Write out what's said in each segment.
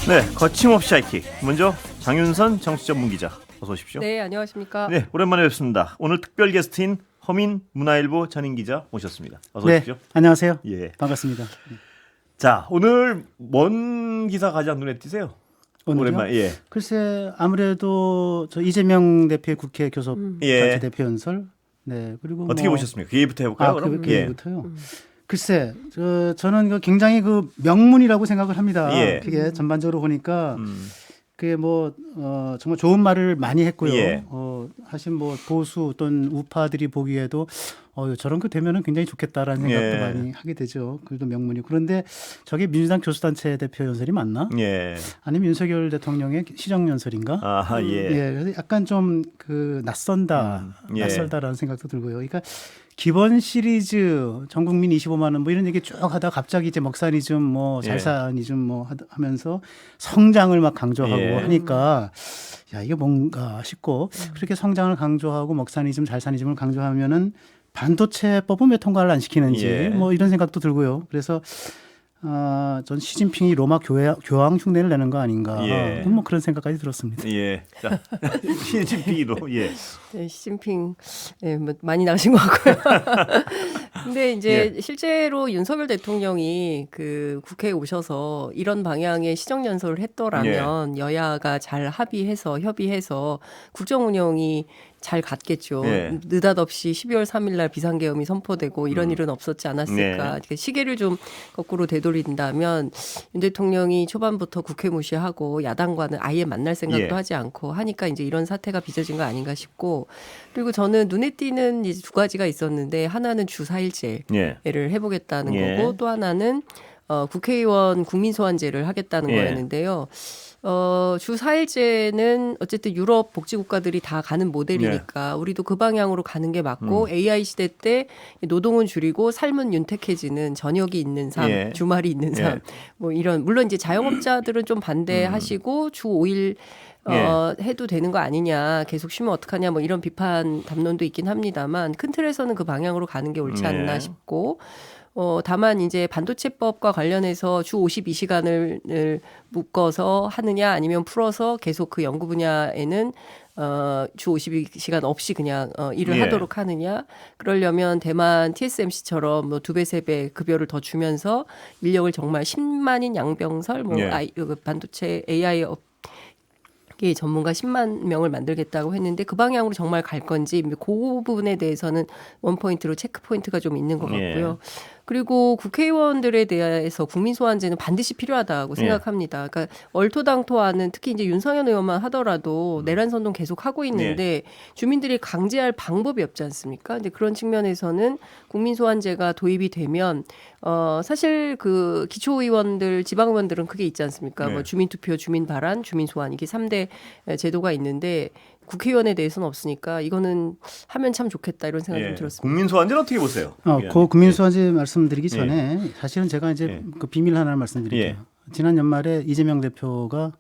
네, 거침없이 하이킥. 먼저 장윤선 정치전문기자 어서 오십시오. 네, 안녕하십니까. 네, 오랜만에 뵙습니다. 오늘 특별 게스트인 허민 문화일보 전임 기자 모셨습니다. 어서 네, 오십시오. 안녕하세요. 예. 반갑습니다. 자, 오늘 뭔 기사 가장 눈에 띄세요? 오늘요? 오랜만에. 예. 글쎄 아무래도 저 이재명 대표의 국회 교섭 예. 자치 대표 연설. 네, 그리고 어떻게 보셨습니까? 그 얘기부터 해볼까요? 그럼? 그 얘기부터요. 글쎄, 저는 굉장히 명문이라고 생각을 합니다. 예. 그게 전반적으로 보니까 그게 정말 좋은 말을 많이 했고요. 예. 사실 보수 또는 우파들이 보기에도 저런 거 되면은 굉장히 좋겠다라는 생각도 예. 많이 하게 되죠. 그래도 명문이. 그런데 저게 민주당 교수단체 대표 연설이 맞나? 예. 아니면 윤석열 대통령의 시정 연설인가? 아하, 예. 그래서 약간 좀 예. 낯설다라는 생각도 들고요. 그러니까 기본 시리즈 전 국민 25만 원 이런 얘기 쭉 하다 갑자기 이제 먹사니즘 잘사니즘 하면서 성장을 막 강조하고 예. 하니까 야 이게 뭔가 싶고 그렇게 성장을 강조하고 먹사니즘 잘사니즘을 강조하면은 반도체법은 왜 통과를 안 시키는지 예. 이런 생각도 들고요. 그래서 전 시진핑이 로마 교황 흉내를 내는 거 아닌가 예. 그런 생각까지 들었습니다. 예. 자, 시진핑이로. 예. 네, 시진핑 많이 나가신 것 같고요. 근데 이제 실제로 윤석열 대통령이 그 국회에 오셔서 이런 방향의 시정 연설을 했더라면 여야가 잘 협의해서 국정 운영이 잘 갔겠죠. 예. 느닷없이 12월 3일 날 비상계엄이 선포되고 이런 일은 없었지 않았을까. 네. 그러니까 시계를 좀 거꾸로 되돌린다면 윤 대통령이 초반부터 국회 무시하고 야당과는 아예 만날 생각도 예. 하지 않고 하니까 이제 이런 사태가 빚어진 거 아닌가 싶고 그리고 저는 눈에 띄는 이제 두 가지가 있었는데 하나는 주 4일제를 예. 해보겠다는 예. 거고 또 하나는 국회의원 국민소환제를 하겠다는 예. 거였는데요. 주 4일제는 어쨌든 유럽 복지국가들이 다 가는 모델이니까 우리도 그 방향으로 가는 게 맞고 AI 시대 때 노동은 줄이고 삶은 윤택해지는 저녁이 있는 삶, 예. 주말이 있는 삶, 이런 물론 이제 자영업자들은 좀 반대하시고 주 5일 해도 되는 거 아니냐, 계속 쉬면 어떡하냐, 이런 비판 담론도 있긴 합니다만 큰 틀에서는 그 방향으로 가는 게 옳지 않나 싶고. 다만 이제 반도체법과 관련해서 주 52시간을 묶어서 하느냐 아니면 풀어서 계속 그 연구 분야에는 주 52시간 없이 그냥 일을 하도록 하느냐. 그러려면 대만 TSMC처럼 2배, 3배 급여를 더 주면서 인력을 정말 10만인 양병설 반도체 AI 전문가 10만 명을 만들겠다고 했는데 그 방향으로 정말 갈 건지 그 부분에 대해서는 원포인트로 체크포인트가 좀 있는 것 같고요. 그리고 국회의원들에 대해서 국민소환제는 반드시 필요하다고 생각합니다. 그러니까 얼토당토하는 특히 이제 윤석열 의원만 하더라도 내란선동 계속 하고 있는데 주민들이 강제할 방법이 없지 않습니까? 근데 그런 측면에서는 국민소환제가 도입이 되면 사실 그 기초의원들, 지방의원들은 그게 있지 않습니까? 주민투표, 주민발안, 주민소환 이게 3대 제도가 있는데 국회의원에 대해서는 없으니까 이거는 하면 참 좋겠다 이런 생각이 좀 들었습니다. 국민소환제는 어떻게 보세요? 그 국민소환제 말씀드리기 전에 사실은 제가 이제 그 비밀 하나를 말씀드릴게요. 지난 연말에 이재명 대표가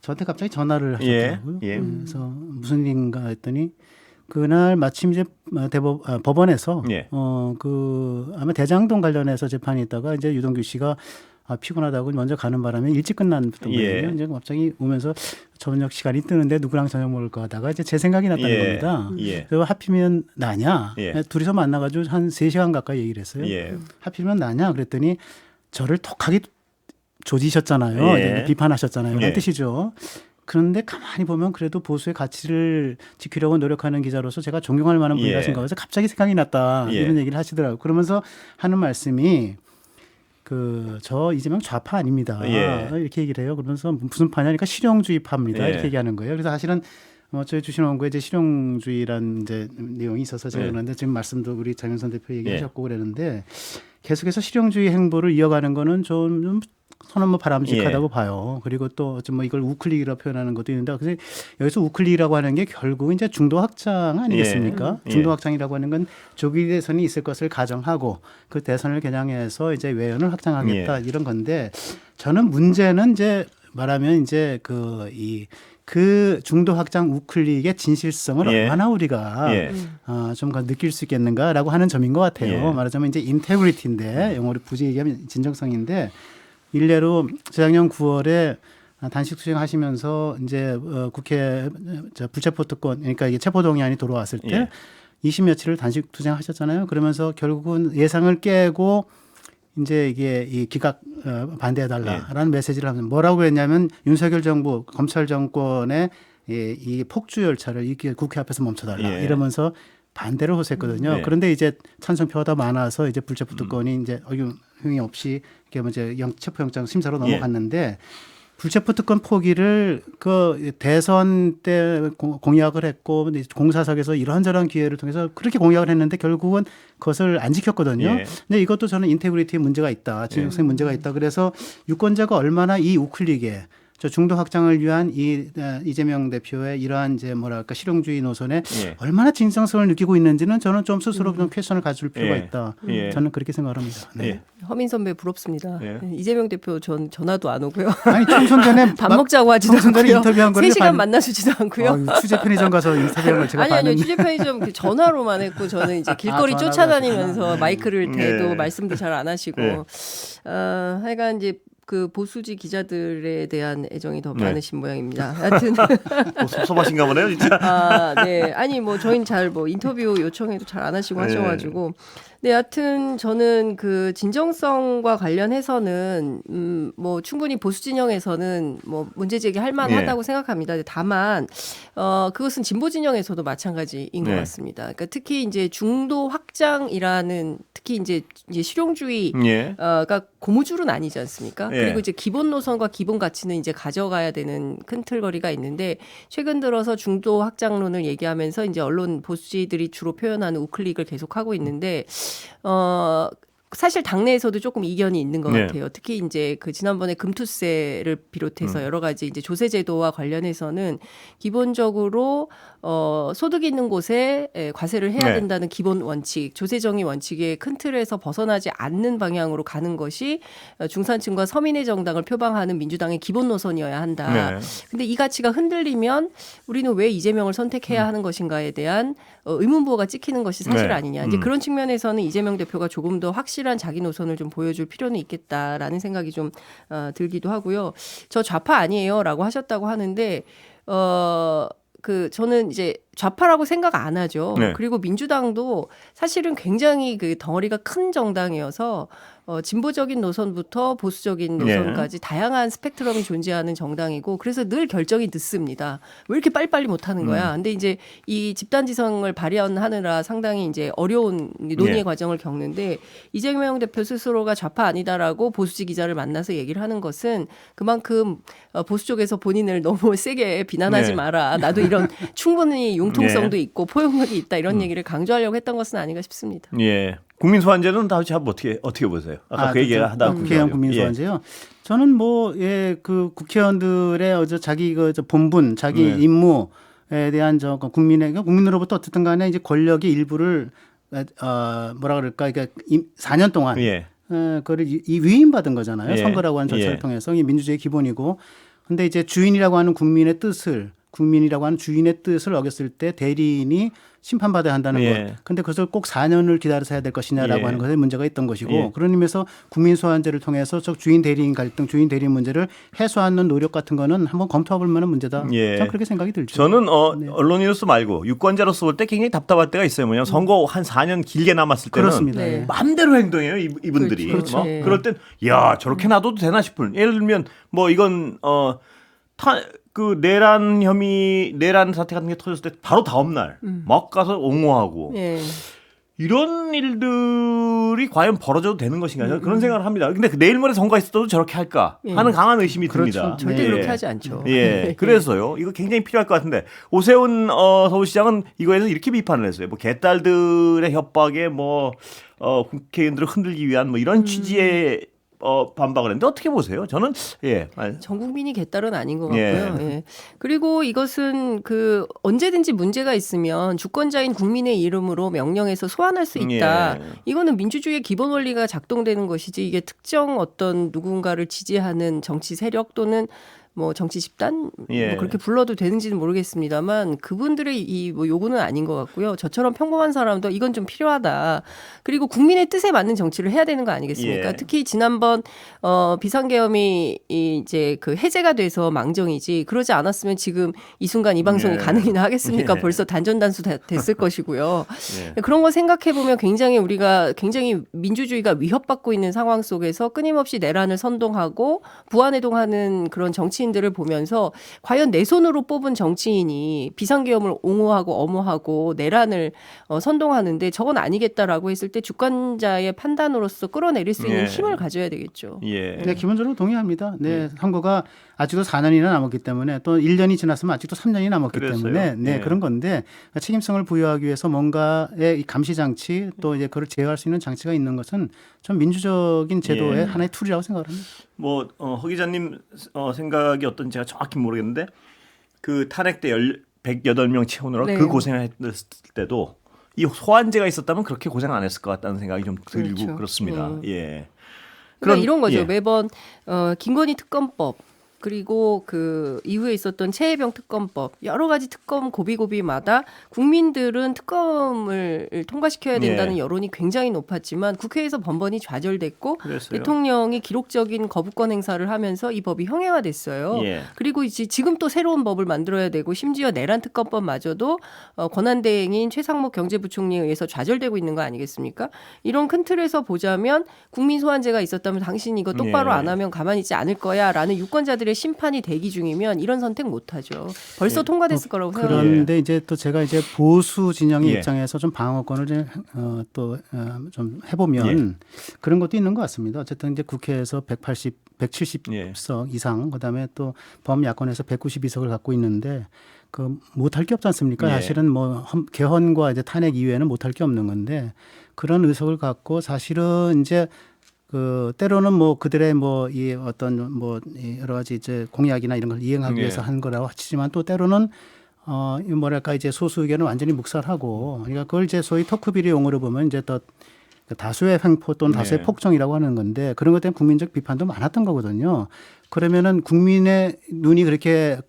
저한테 갑자기 전화를 하셨더라고요. 그래서 무슨 일인가 했더니 그날 마침 이제 법원에서 아마 대장동 관련해서 재판이 있다가 이제 유동규 씨가 피곤하다고 먼저 가는 바람에 일찍 끝났던 거예요. 이제 갑자기 오면서 저녁 시간이 뜨는데 누구랑 저녁 먹을까 하다가 이제 제 생각이 났다는 겁니다. 그래서 하필이면 나냐? 둘이서 만나가지고 한 3시간 가까이 얘기를 했어요. 하필이면 나냐? 그랬더니 저를 톡하게 조지셨잖아요. 비판하셨잖아요. 그런 뜻이죠. 그런데 가만히 보면 그래도 보수의 가치를 지키려고 노력하는 기자로서 제가 존경할 만한 분이라신 거여서 갑자기 생각이 났다. 이런 얘기를 하시더라고요. 그러면서 하는 말씀이 저 이재명 좌파 아닙니다. 이렇게 얘기를 해요. 그러면서 무슨 파냐니까 실용주의파입니다. 이렇게 얘기하는 거예요. 그래서 사실은 저희 주신 원고에 이제 실용주의라는 이제 내용이 있어서 제가 그런데 지금 말씀도 우리 장윤선 대표 얘기하셨고 그랬는데 계속해서 실용주의 행보를 이어가는 거는 좀 저는 바람직하다고 봐요. 그리고 또 이걸 우클릭이라고 표현하는 것도 있는데 그래서 여기서 우클릭이라고 하는 게 결국 이제 중도 확장 아니겠습니까? 중도 확장이라고 하는 건 조기 대선이 있을 것을 가정하고 그 대선을 겨냥해서 이제 외연을 확장하겠다 이런 건데 저는 문제는 이제 말하면 이제 그 중도 확장 우클릭의 진실성을 얼마나 우리가 좀 느낄 수 있겠는가라고 하는 점인 것 같아요. 말하자면 이제 인테그리티인데 영어로 굳이 얘기하면 진정성인데 일례로 재작년 9월에 단식 수행하시면서 이제 국회 불체포 특권 그러니까 이게 체포동의안이 들어왔을 때 예. 20며칠을 단식 투쟁하셨잖아요. 그러면서 결국은 예상을 깨고 이제 이게 이 기각 반대해달라라는 메시지를 하면서 뭐라고 했냐면 윤석열 정부 검찰 정권의 이 폭주 열차를 이렇게 국회 앞에서 멈춰달라 예. 이러면서 반대를 호소했거든요. 예. 그런데 이제 찬성표가 더 많아서 이제 불체포 특권이 이제 허용이 없이 이게 이제 체포영장 심사로 넘어갔는데 불체포 특권 포기를 그 대선 때 공약을 했고 공사석에서 이런저런 기회를 통해서 그렇게 공약을 했는데 결국은 그것을 안 지켰거든요. 예. 근데 이것도 저는 인테그리티에 문제가 있다. 진정성에 문제가 있다. 그래서 유권자가 얼마나 이 우클릭에 저 중도 확장을 위한 이재명 대표의 이러한 이제 뭐랄까 실용주의 노선에 예. 얼마나 진정성을 느끼고 있는지는 저는 좀 스스로 좀 퀘션을 가질 필요가 예. 있다. 예. 저는 그렇게 생각합니다. 네. 예. 허민 선배 부럽습니다. 예. 이재명 대표 전화도 안 오고요. 아니 총선 전에 밥 먹자고 하지도 총선 전에 않고요. 인터뷰한 거를 3시간 만나주지도 않고요. 취재 편의점 가서 인터뷰한 걸 제가 아니요. 봤는데 취재 편의점 그 전화로만 했고 저는 이제 길거리 전화로 쫓아다니면서 하셨구나. 마이크를 대도 네. 말씀도 잘 안 하시고 네. 하여간 이제 그 보수지 기자들에 대한 애정이 더 네. 많으신 모양입니다. 하여튼 섭섭하신가 보네요, 진짜. 네. 아니 뭐 저희는 잘 뭐 인터뷰 요청해도 잘 안 하시고 네. 하셔가지고 네, 여하튼 저는 그 진정성과 관련해서는 뭐 충분히 보수 진영에서는 뭐 문제 제기할 만하다고 생각합니다. 다만 그것은 진보 진영에서도 마찬가지인 것 네. 같습니다. 그러니까 특히 이제 중도 확장이라는 특히 이제 실용주의 예. 가 고무줄은 아니지 않습니까? 예. 그리고 이제 기본 노선과 기본 가치는 이제 가져가야 되는 큰 틀거리가 있는데 최근 들어서 중도 확장론을 얘기하면서 이제 언론 보수지들이 주로 표현하는 우클릭을 계속하고 있는데 사실 당내에서도 조금 이견이 있는 것 네. 같아요. 특히 이제 그 지난번에 금투세를 비롯해서 여러 가지 이제 조세제도와 관련해서는 기본적으로 소득 있는 곳에 과세를 해야 네. 된다는 기본 원칙, 조세정의 원칙의 큰 틀에서 벗어나지 않는 방향으로 가는 것이 중산층과 서민의 정당을 표방하는 민주당의 기본 노선이어야 한다. 네. 근데 이 가치가 흔들리면 우리는 왜 이재명을 선택해야 하는 것인가에 대한 의문부호가 찍히는 것이 사실 네. 아니냐. 이제 그런 측면에서는 이재명 대표가 조금 더 확실한 자기 노선을 좀 보여줄 필요는 있겠다라는 생각이 좀 들기도 하고요. 저 좌파 아니에요라고 하셨다고 하는데 저는 이제 좌파라고 생각 안 하죠. 네. 그리고 민주당도 사실은 굉장히 그 덩어리가 큰 정당이어서 진보적인 노선부터 보수적인 노선까지 다양한 스펙트럼이 존재하는 정당이고 그래서 늘 결정이 늦습니다. 왜 이렇게 빨리빨리 못하는 거야? 근데 이제 이 집단지성을 발현하느라 상당히 이제 어려운 논의의 과정을 겪는데 이재명 대표 스스로가 좌파 아니다라고 보수지 기자를 만나서 얘기를 하는 것은 그만큼 보수 쪽에서 본인을 너무 세게 비난하지 마라. 나도 이런 충분히 융통성도 있고 포용력이 있다 이런 얘기를 강조하려고 했던 것은 아닌가 싶습니다. 예. 국민 소환제는 다시 한번 어떻게 보세요? 아까 그 얘기를 하다 국회의원 국민 소환제요. 저는 뭐 그 국회의원들의 자기 본분, 자기 임무에 대한 국민으로부터 어쨌든 간에 이제 권력의 일부를 뭐라 그럴까, 그러니까 4년 동안 그걸 위임받은 거잖아요. 선거라고 하는 절차를 통해서 이 민주주의의 기본이고, 근데 이제 주인이라고 하는 국민이라고 하는 주인의 뜻을 어겼을 때 대리인이 심판받아야 한다는 것. 근데 그것을 꼭 4년을 기다려서 해야 될 것이냐라고 하는 것에 문제가 있던 것이고 그런 의미에서 국민 소환제를 통해서 주인 대리인 갈등, 주인 대리인 문제를 해소하는 노력 같은 거는 한번 검토해 볼 만한 문제다. 저는 그렇게 생각이 들죠. 저는 언론인으로서 말고 유권자로서 볼 때 굉장히 답답할 때가 있어요. 뭐냐면 선거 한 4년 길게 남았을 때는 그렇습니다. 마음대로 행동해요. 이분들이. 그렇죠. 그럴 땐 야 저렇게 놔둬도 되나 싶은. 예를 들면 뭐 이건 내란 사태 같은 게 터졌을 때 바로 다음 날 막 가서 옹호하고 이런 일들이 과연 벌어져도 되는 것인가 저는 그런 생각을 합니다. 근데 내일 모레 선거가 있어도 저렇게 할까 하는 강한 의심이 듭니다. 절대 그렇게 하지 않죠. 그래서요. 이거 굉장히 필요할 것 같은데 오세훈 서울시장은 이거에서 이렇게 비판을 했어요. 뭐 개딸들의 협박에 국회의원들을 흔들기 위한 이런 취지의 반박을 했는데 어떻게 보세요? 저는 전 국민이 개딸은 아닌 것 같고요. 그리고 이것은 언제든지 문제가 있으면 주권자인 국민의 이름으로 명령해서 소환할 수 있다. 이거는 민주주의의 기본 원리가 작동되는 것이지 이게 특정 어떤 누군가를 지지하는 정치 세력 또는 뭐 정치 집단 예. 뭐 그렇게 불러도 되는지는 모르겠습니다만 그분들의 이 뭐 요구는 아닌 것 같고요. 저처럼 평범한 사람도 이건 좀 필요하다. 그리고 국민의 뜻에 맞는 정치를 해야 되는 거 아니겠습니까? 예. 특히 지난번 비상계엄이 이제 그 해제가 돼서 망정이지 그러지 않았으면 지금 이 순간 이 방송이 예. 가능이나 하겠습니까? 예. 벌써 단전단수 됐을 것이고요. 예. 그런 거 생각해 보면 굉장히 우리가 굉장히 민주주의가 위협받고 있는 상황 속에서 끊임없이 내란을 선동하고 부안해동하는 그런 정치인들을 보면서 과연 내 손으로 뽑은 정치인이 비상계엄을 옹호하고 엄호하고 내란을 선동하는데 저건 아니겠다라고 했을 때 주권자의 판단으로서 끌어내릴 수 있는 예. 힘을 가져야 되겠죠. 예. 네, 기본적으로 동의합니다. 네, 선거가 아직도 4년이나 남았기 때문에 또 1년이 지났으면 아직도 3년이 남았기 그랬어요. 때문에 네, 예. 그런 건데 책임성을 부여하기 위해서 뭔가의 이 감시 장치 또 이제 그걸 제어할 수 있는 장치가 있는 것은 좀 민주적인 제도의 예. 하나의 툴이라고 생각합니다. 뭐 허 기자님 생각이 어떤지 제가 정확히 모르겠는데 그 탄핵 때 108명 채우느라 네. 그 고생을 했을 때도 이 소환제가 있었다면 그렇게 고생 안 했을 것 같다는 생각이 좀 들고 그렇죠. 그렇습니다. 예. 그러니까 이런 거죠. 예. 매번 김건희 특검법 그리고 그 이후에 있었던 최혜병 특검법 여러 가지 특검 고비고비마다 국민들은 특검을 통과시켜야 된다는 예. 여론이 굉장히 높았지만 국회에서 번번이 좌절됐고 그랬어요. 대통령이 기록적인 거부권 행사를 하면서 이 법이 형해화됐어요. 예. 그리고 이제 지금 또 새로운 법을 만들어야 되고 심지어 내란 특검법마저도 권한대행인 최상목 경제부총리에 의해서 좌절되고 있는 거 아니겠습니까? 이런 큰 틀에서 보자면 국민 소환제가 있었다면 당신 이거 똑바로 예. 안 하면 가만히 있지 않을 거야라는 유권자들의 심판이 대기 중이면 이런 선택 못하죠. 벌써 통과됐을 거라고 생각합니다. 그런데 이제 또 제가 이제 보수 진영의 예. 입장에서 좀 방어권을 좀 해보면 그런 것도 있는 것 같습니다. 어쨌든 이제 국회에서 170석 이상, 그다음에 또 범야권에서 192석을 갖고 있는데 그 못할 게 없지 않습니까? 예. 사실은 뭐 개헌과 이제 탄핵 이외에는 못할 게 없는 건데 그런 의석을 갖고 사실은 이제 그 때로는 뭐 그들의 뭐 이 어떤 뭐 여러 가지 이제 공약이나 이런 걸 이행하기 위해서 하는 거라고 하지만 또 때로는 이 뭐랄까 이제 소수 의견은 완전히 묵살하고 그러니까 그걸 이제 소위 토크비리 용어로 보면 이제 또 다수의 횡포 또는 다수의 폭정이라고 하는 건데 그런 것 때문에 국민적 비판도 많았던 거거든요. 그러면은 국민의 눈이 그렇게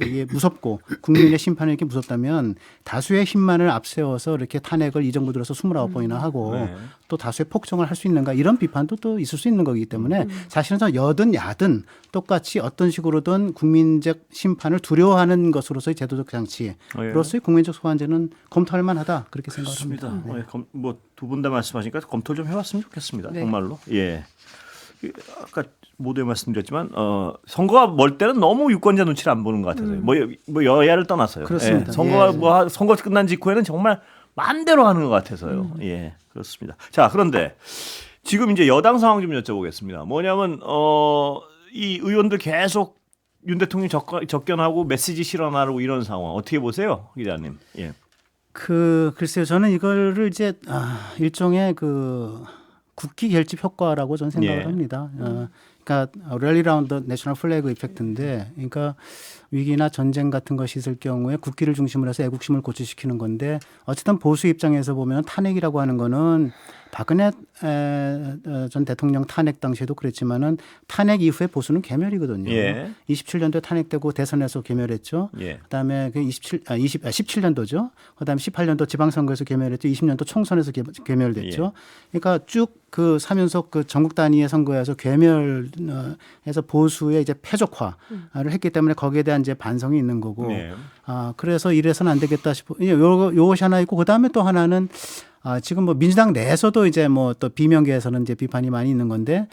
이게 무섭고 국민의 심판이 이렇게 무섭다면 다수의 힘만을 앞세워서 이렇게 탄핵을 이 정부 들어서 29번이나 하고 또 다수의 폭정을 할 수 있는가 이런 비판도 또 있을 수 있는 거기 때문에 사실은 저 여든 야든 똑같이 어떤 식으로든 국민적 심판을 두려워하는 것으로서의 제도적 장치로서의 국민적 소환제는 검토할 만하다 그렇게 생각합니다. 뭐 두 분 다 말씀하시니까 검토를 좀 해봤으면 좋겠습니다. 네. 정말로. 예. 아까 모두에 말씀드렸지만 선거가 멀 때는 너무 유권자 눈치를 안 보는 것 같아서요. 뭐 여야를 떠나서요. 그렇습니다. 예. 선거가 예. 뭐 선거 끝난 직후에는 정말 마음대로 하는 것 같아서요. 예, 그렇습니다. 자, 그런데 지금 이제 여당 상황 좀 여쭤보겠습니다. 뭐냐면 이 의원들 계속 윤 대통령 접견하고 메시지 실어나르고 이런 상황 어떻게 보세요, 기자님? 예. 글쎄요, 저는 이거를 이제 일종의 국기 결집 효과라고 저는 생각을 합니다. 그러니까 랠리 라운드 내셔널 플래그 이펙트인데, 그러니까 위기나 전쟁 같은 것이 있을 경우에 국기를 중심으로 해서 애국심을 고취시키는 건데, 어쨌든 보수 입장에서 보면 탄핵이라고 하는 거는 박근혜 전 대통령 탄핵 당시에도 그랬지만은 탄핵 이후에 보수는 괴멸이거든요. 예. 27년도에 탄핵되고 대선에서 괴멸했죠. 예. 그다음에 17년도죠. 그다음에 18년도 지방선거에서 괴멸했죠. 20년도 총선에서 괴멸됐죠. 그러니까 쭉 그 3연속 그 전국 단위의 선거에서 괴멸해서 보수의 이제 패족화를 했기 때문에 거기에 대한 이제 반성이 있는 거고. 네. 그래서 이래서는 안 되겠다 싶어. 요것이 하나 있고 그다음에 또 하나는 지금 뭐 민주당 내에서도 이제 뭐 또 비명계에서는 이제 비판이 많이 있는 건데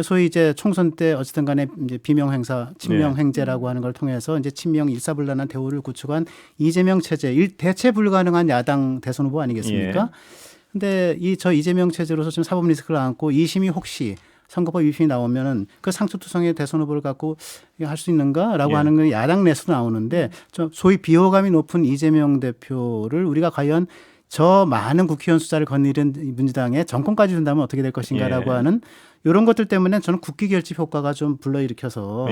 소위 이제 총선 때 어쨌든 간에 이제 비명 행사, 친명 행제라고 하는 걸 통해서 이제 친명 일사불란한 대우를 구축한 이재명 체제, 대체 불가능한 야당 대선 후보 아니겠습니까? 근데 저 이재명 체제로서 지금 사법 리스크를 안고 2심이 혹시 선거법 위반이 나오면은 그 상투투성의 대선 후보를 갖고 할 수 있는가라고 하는 건 야당 내에서도 나오는데 좀 소위 비호감이 높은 이재명 대표를 우리가 과연 저 많은 국회의원 숫자를 거느린 민주당의 정권까지 든다면 어떻게 될 것인가라고 하는 이런 것들 때문에 저는 국기 결집 효과가 좀 불러일으켜서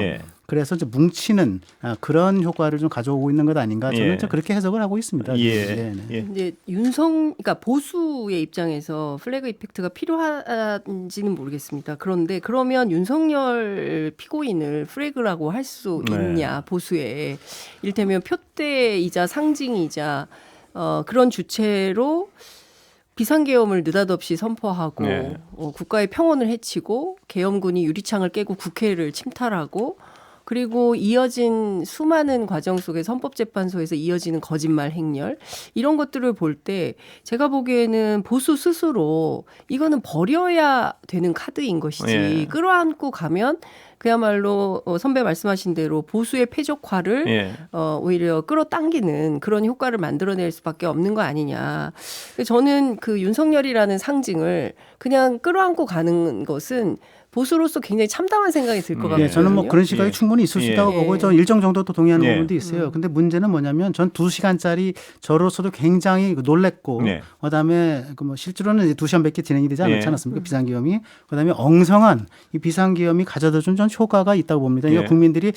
그래서 이제 뭉치는 그런 효과를 좀 가져오고 있는 것 아닌가 저는 좀 그렇게 해석을 하고 있습니다. 이제 그러니까 보수의 입장에서 플래그 이펙트가 필요한지는 모르겠습니다. 그런데 그러면 윤석열 피고인을 플래그라고 할 수 있냐 보수에 이를테면 표대이자 상징이자 그런 주체로 비상계엄을 느닷없이 선포하고 국가의 평온을 해치고 계엄군이 유리창을 깨고 국회를 침탈하고 그리고 이어진 수많은 과정 속에서 헌법재판소에서 이어지는 거짓말 행렬 이런 것들을 볼 때 제가 보기에는 보수 스스로 이거는 버려야 되는 카드인 것이지 끌어안고 가면 그야말로 선배 말씀하신 대로 보수의 패적화를 오히려 끌어당기는 그런 효과를 만들어낼 수밖에 없는 거 아니냐. 저는 그 윤석열이라는 상징을 그냥 끌어안고 가는 것은 보수로서 굉장히 참담한 생각이 들 것 같거든요. 저는 뭐 그런 시각이 충분히 있을 수 있다고 보고 저 일정 정도 또 동의하는 부분도 있어요. 근데 문제는 뭐냐면 전 2시간짜리 저로서도 굉장히 놀랬고 그다음에 그 뭐 실제로는 이제 2시간밖에 진행이 되지 않지 않았습니까? 비상계엄이. 그다음에 엉성한 이 비상계엄이 가져다 준 전 효과가 있다고 봅니다. 그러니까 국민들이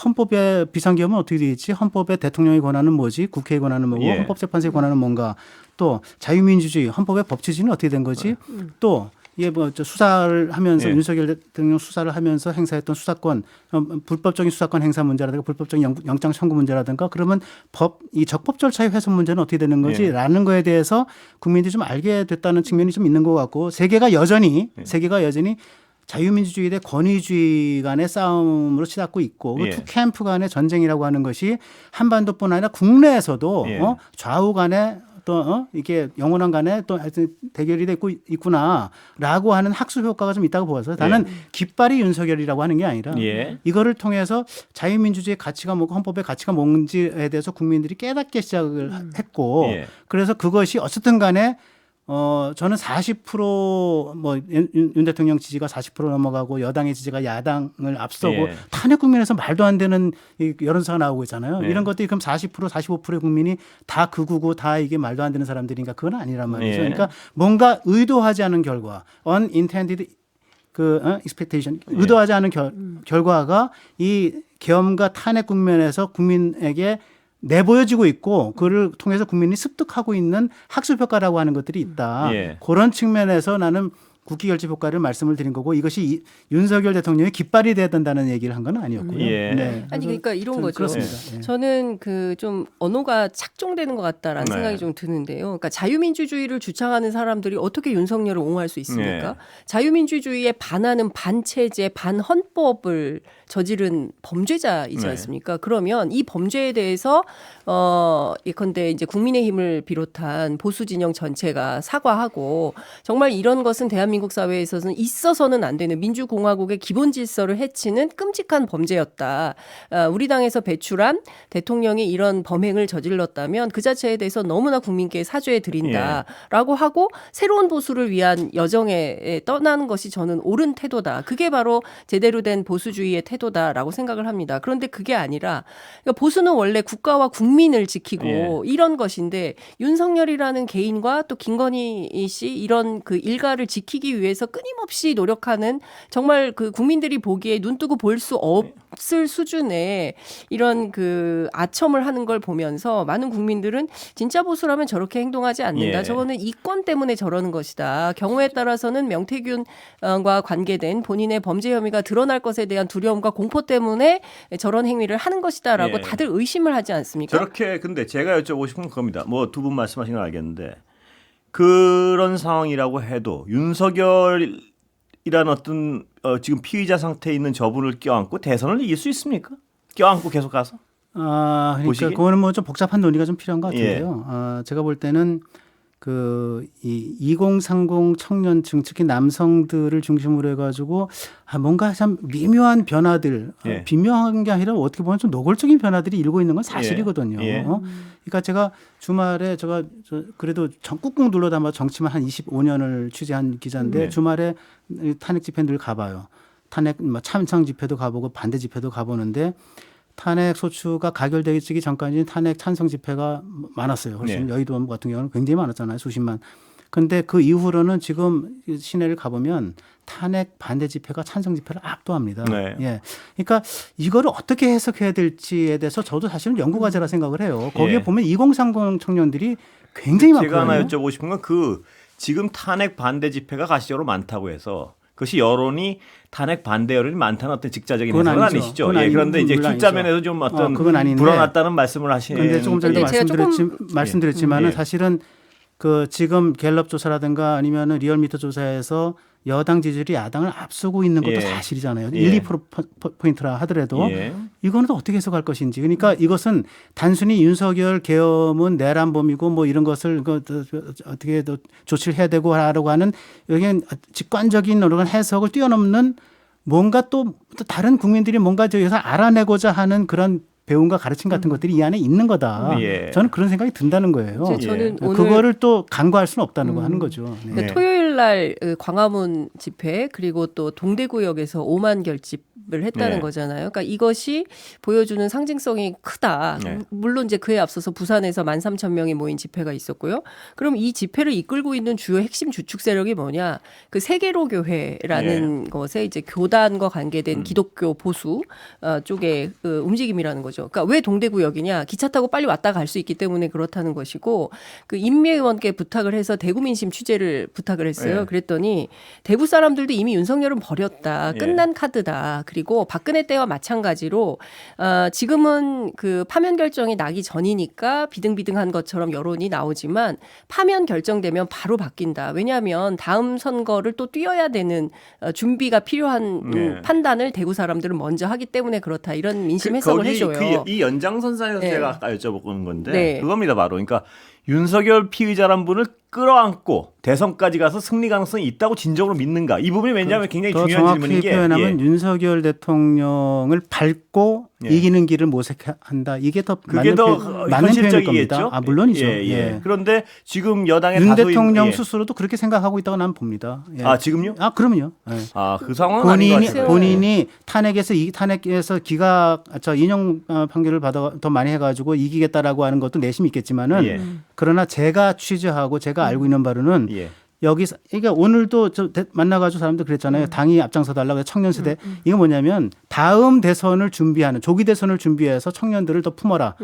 헌법에 비상계엄은 어떻게 되어 있지? 헌법에 대통령의 권한은 뭐지? 국회의 권한은 뭐고? 헌법재판소의 권한은 뭔가? 또 자유민주주의 헌법의 법치주의는 어떻게 된 거지? 또 이게 뭐 수사를 하면서 윤석열 대통령 수사를 하면서 행사했던 수사권 불법적인 수사권 행사 문제라든가 불법적인 영장 청구 문제라든가 그러면 이 적법 절차의 훼손 문제는 어떻게 되는 거지라는 거에 대해서 국민들이 좀 알게 됐다는 측면이 좀 있는 것 같고 세계가 여전히 자유민주주의 대 권위주의 간의 싸움으로 치닫고 있고 투 캠프 간의 전쟁이라고 하는 것이 한반도뿐 아니라 국내에서도 좌우 간의 또 이게 영원한 간에 또 하여튼 대결이 되고 있구나라고 하는 학습 효과가 좀 있다고 보아서 나는 깃발이 윤석열이라고 하는 게 아니라 이거를 통해서 자유민주주의 가치가 뭐고 헌법의 가치가 뭔지에 대해서 국민들이 깨닫게 시작을 했고 그래서 그것이 어쨌든 간에 저는 40%뭐 윤 대통령 지지가 40% 넘어가고 여당의 지지가 야당을 앞서고 탄핵 국면에서 말도 안 되는 여론조사가 나오고 있잖아요. 이런 것들이 그럼 40% 45%의 국민이 다 극우고 다 이게 말도 안 되는 사람들인가 그건 아니란 말이죠. 그러니까 뭔가 의도하지 않은 결과 unintended expectation 의도하지 않은 결과가 이 계엄과 탄핵 국면에서 국민에게 내보여지고 있고 그를 통해서 국민이 습득하고 있는 학습 효과라고 하는 것들이 있다. 그런 측면에서 나는 국기 결집 효과를 말씀을 드린 거고 이것이 윤석열 대통령의 깃발이 돼야 된다는 얘기를 한 건 아니었고요. 아니 그러니까 이런 거죠. 그렇습니다. 저는 그 좀 언어가 착종되는 것 같다라는 생각이 좀 드는데요. 그러니까 자유민주주의를 주창하는 사람들이 어떻게 윤석열을 옹호할 수 있습니까? 자유민주주의에 반하는 반체제, 반헌법을 저지른 범죄자이지 않습니까? 그러면 이 범죄에 대해서 예컨대 이제 국민의힘을 비롯한 보수 진영 전체가 사과하고 정말 이런 것은 대한민국 사회에서는 있어서는 안 되는 민주공화국의 기본 질서를 해치는 끔찍한 범죄였다. 우리 당에서 배출한 대통령이 이런 범행을 저질렀다면 그 자체에 대해서 너무나 국민께 사죄해 드린다라고 하고 새로운 보수를 위한 여정에 떠나는 것이 저는 옳은 태도다. 그게 바로 제대로 된 보수주의의 태도다라고 생각을 합니다. 그런데 그게 아니라 그러니까 보수는 원래 국가와 국민을 지키고 이런 것인데 윤석열이라는 개인과 또 김건희 씨 이런 그 일가를 지키기 위해서 끊임없이 노력하는 정말 그 국민들이 보기에 눈 뜨고 볼 수 없을 수준의 이런 그 아첨을 하는 걸 보면서 많은 국민들은 진짜 보수라면 저렇게 행동하지 않는다. 저거는 이권 때문에 저러는 것이다. 경우에 따라서는 명태균과 관계된 본인의 범죄 혐의가 드러날 것에 대한 두려움과 공포 때문에 저런 행위를 하는 것이다라고 다들 의심을 하지 않습니까? 저렇게 근데 제가 여쭤보고 싶은 건 그겁니다. 뭐 두 분 말씀하신 건 알겠는데 그런 상황이라고 해도 윤석열이라는 어떤 지금 피의자 상태에 있는 저분을 껴안고 대선을 이길 수 있습니까? 껴안고 계속 가서? 그러니까 보시기? 그거는 뭐 좀 복잡한 논의가 좀 필요한 것 같은데요. 제가 볼 때는 이 2030 청년층 특히 남성들을 중심으로 해가지고 뭔가 참 미묘한 변화들 비묘한 게 아니라 어떻게 보면 좀 노골적인 변화들이 일고 있는 건 사실이거든요. 그러니까 제가 주말에 제가 그래도 꾹꾹 눌러 담아 정치만 한 25년을 취재한 기자인데 주말에 탄핵 집회 늘 가봐요. 탄핵 찬성 집회도 가보고 반대 집회도 가보는데 탄핵 소추가 가결되기 전까지는 탄핵 찬성 집회가 많았어요. 훨씬 여의도 같은 경우는 굉장히 많았잖아요. 수십만. 근데 그 이후로는 지금 시내를 가보면 탄핵 반대 집회가 찬성 집회를 압도합니다. 네. 예. 그러니까 이거를 어떻게 해석해야 될지에 대해서 저도 사실은 연구 과제라 생각을 해요. 거기에 예. 보면 2030 청년들이 굉장히 많거든요. 제가 하나 여쭤보고 싶은 건 지금 탄핵 반대 집회가 가시적으로 많다고 해서 그것이 여론이 탄핵 반대 여론이 많다는 어떤 직자적인 해석은 아니시죠. 예, 그런데 이제 숫자 면에서 좀 어떤 불안하다는 말씀을 하시는. 그런데 조금 전에 말씀드렸지만은 예. 사실은 그 지금 갤럽 조사라든가 아니면은 리얼미터 조사에서 여당 지지율이 야당을 앞서고 있는 것도 예. 사실이잖아요. 예. 1, 2%포인트라 하더라도 예. 이거는 또 어떻게 해석할 것인지. 그러니까 이것은 단순히 윤석열 계엄은 내란범이고 뭐 이런 것을 어떻게 조치를 해야 되고 하라고 하는 여기엔 직관적인 어떤 해석을 뛰어넘는 뭔가 또 다른 국민들이 뭔가 저기서 알아내고자 하는 그런 배움과 가르침 같은 것들이 이 안에 있는 거다. 예. 저는 그런 생각이 든다는 거예요. 저는 예. 오늘 그거를 또 간과할 수는 없다는 거 하는 거죠. 네. 그러니까 토요일 날 광화문 집회 그리고 또 동대구역에서 5만 결집을 했다는 네. 거잖아요. 그러니까 이것이 보여주는 상징성이 크다. 네. 물론 이제 그에 앞서서 부산에서 13,000명이 모인 집회가 있었고요. 그럼 이 집회를 이끌고 있는 주요 핵심 주축 세력이 뭐냐? 그 세계로 교회라는 것에 이제 교단과 관계된 기독교 보수 쪽의 그 움직임이라는 거죠. 그러니까 왜 동대구역이냐? 기차 타고 빨리 왔다 갈 수 있기 때문에 그렇다는 것이고 그 임미의원께 부탁을 해서 대구 민심 취재를 부탁을 했어요. 네. 그랬더니 대구 사람들도 이미 윤석열은 버렸다. 끝난 카드다. 그리고 박근혜 때와 마찬가지로 지금은 그 파면 결정이 나기 전이니까 비등비등한 것처럼 여론이 나오지만 파면 결정되면 바로 바뀐다. 왜냐하면 다음 선거를 또 뛰어야 되는 준비가 필요한 판단을 대구 사람들은 먼저 하기 때문에 그렇다. 이런 민심 해석을 해줘요. 이 연장선상에서 네. 제가 아까 여쭤본 건데 네. 그겁니다 바로. 그러니까 윤석열 피의자란 분을 끌어안고 대선까지 가서 승리 가능성이 있다고 진정으로 믿는가? 이 부분이 왜냐하면 굉장히 더 중요한 정확히 질문인 게 표현하면 윤석열 대통령을 밟고 이기는 길을 모색한다. 이게 더 그게 더 맞는 표현일 현실적이겠죠. 겁니다. 물론이죠. 예. 그런데 지금 여당의 윤 다수인 대통령 스스로도 그렇게 생각하고 있다고 나는 봅니다. 예. 지금요? 그럼요. 예. 그 상황은 아닌 것 같아요. 본인이 탄핵에서 인용 판결을 받아 더 많이 해가지고 이기겠다라고 하는 것도 내심이 있겠지만은 그러나 제가 취재하고 제가 알고 있는 바로는 여기서 그러니까 오늘도 만나가지고 사람들 그랬잖아요. 당이 앞장서 달라고 해서 청년 세대 이거 뭐냐면 다음 대선을 준비하는 조기 대선을 준비해서 청년들을 더 품어라.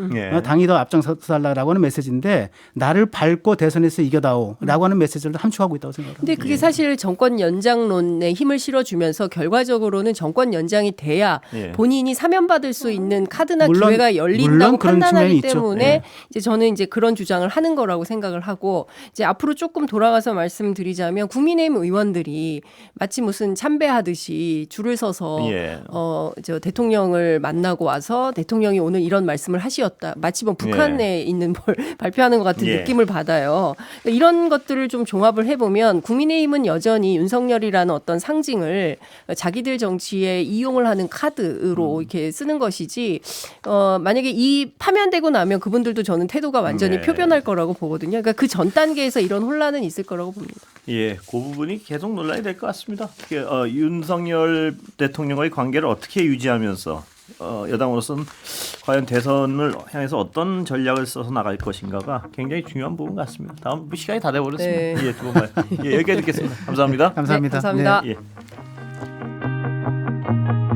당이 더 앞장서 달라고 하는 메시지인데 나를 밟고 대선에서 이겨다오라고 하는 메시지를 함축하고 있다고 생각합니다. 근데 그게 사실 정권 연장론에 힘을 실어주면서 결과적으로는 정권 연장이 돼야 본인이 사면받을 수 있는 카드나 기회가 열린다고 판단하기 때문에 이제 저는 이제 그런 주장을 하는 거라고 생각을 하고 이제 앞으로 조금 돌아가서 말씀드리자면 국민의힘 의원들이 마치 무슨 참배하듯이 줄을 서서 저 대통령을 만나고 와서 대통령이 오늘 이런 말씀을 하시었다. 마치 뭐 북한에 있는 뭘 발표하는 것 같은 느낌을 받아요. 그러니까 이런 것들을 좀 종합을 해보면 국민의힘은 여전히 윤석열이라는 어떤 상징을 자기들 정치에 이용을 하는 카드로 이렇게 쓰는 것이지 만약에 이 파면되고 나면 그분들도 저는 태도가 완전히 표변할 거라고 보거든요. 그러니까 그 전 단계에서 이런 혼란은 있을 거라고 봅니다. 그 부분이 계속 논란이 될 것 같습니다. 윤석열 대통령과의 관계를 어떻게 유지하면서 여당으로서는 과연 대선을 향해서 어떤 전략을 써서 나갈 것인가가 굉장히 중요한 부분 같습니다. 다음 시간이 다 돼버렸습니다. 네. 여기까지 듣겠습니다. 감사합니다. 네, 감사합니다. 예.